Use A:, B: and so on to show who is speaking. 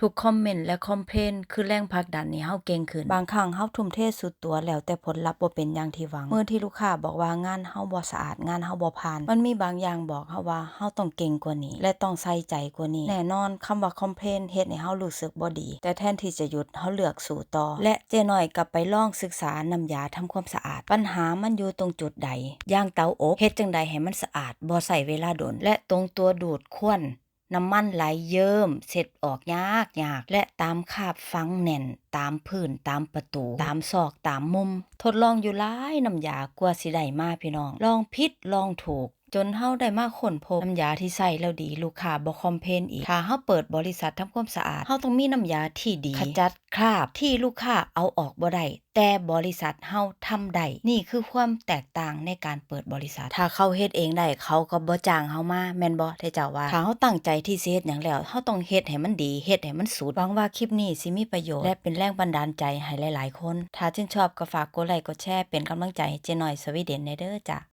A: ทุกคอมเมนต์และคอมเพลนคือแรงผลักดันให้เฮาเก่งขึ้นบางครั้งเฮาทุ่มเทสุดตัวแล้วแต่ผลลัพธ์บ่เป็นอย่างที่หวังมื้อที่ลูกค้าบอกว่างานเฮาบ่สะอาดงานเฮาบ่ผ่านมันมีบางอย่างบอกเฮาว่าเฮาต้องเก่งกว่านี้และต้องใส่ใจกว่านี้แน่นอนคำว่าคอมเพลนเฮ็ดให้เฮารู้สึกบ่ดีแต่แทนที่จะหยุดเฮาเลือกสู้ต่อและเจ๊น้อยก็ไปลองศึกษาน้ำยาทำความสะอาดปัญหามันอยู่ตรงจุดใดอย่างเตาอบเฮ็ดจังใดให้มันสะอาดบ่ใช้เวลาโดนและตรงตัวดูดควันน้ำมันไหลเยิ้มเสร็จออกยากและตามคาบฝังแน่นตามพื้นตามประตูตามซอกตามมุมทดลองอยู่หลายน้ำยากว่าสิได้มาพี่น้องลองผิดลองถูกจนเฮาได้มาค้นพบน้ำยาที่ใส่แล้วดีลูกค้าบ่คอมเพลนอีกถ้าเฮาเปิดบริษัททำความสะอาดเฮาต้องมีน้ำยาที่ดีขจัดคราบที่ลูกค้าเอาออกบ่ได้แต่บริษัทเฮาทำได้นี่คือความแตกต่างในการเปิดบริษัทถ้าเขาเฮ็ดเองได้เขาก็บ่จ้างเฮามาแม่นบ่ที่เจ้าว่าถ้าเฮาตั้งใจที่สิเฮ็ดหยังแล้วเฮาต้องเฮ็ดให้มันดีเฮ็ดให้มันสุดหวังว่าคลิปนี้สิมีประโยชน์และเป็นแรงบันดาลใจให้หลายๆคนถ้าชื่นชอบก็ฝากกดไลค์กดแชร์เป็นกำลังใจให้เจ๊น้อยสวีเดนแหน่เด้อจ้ะ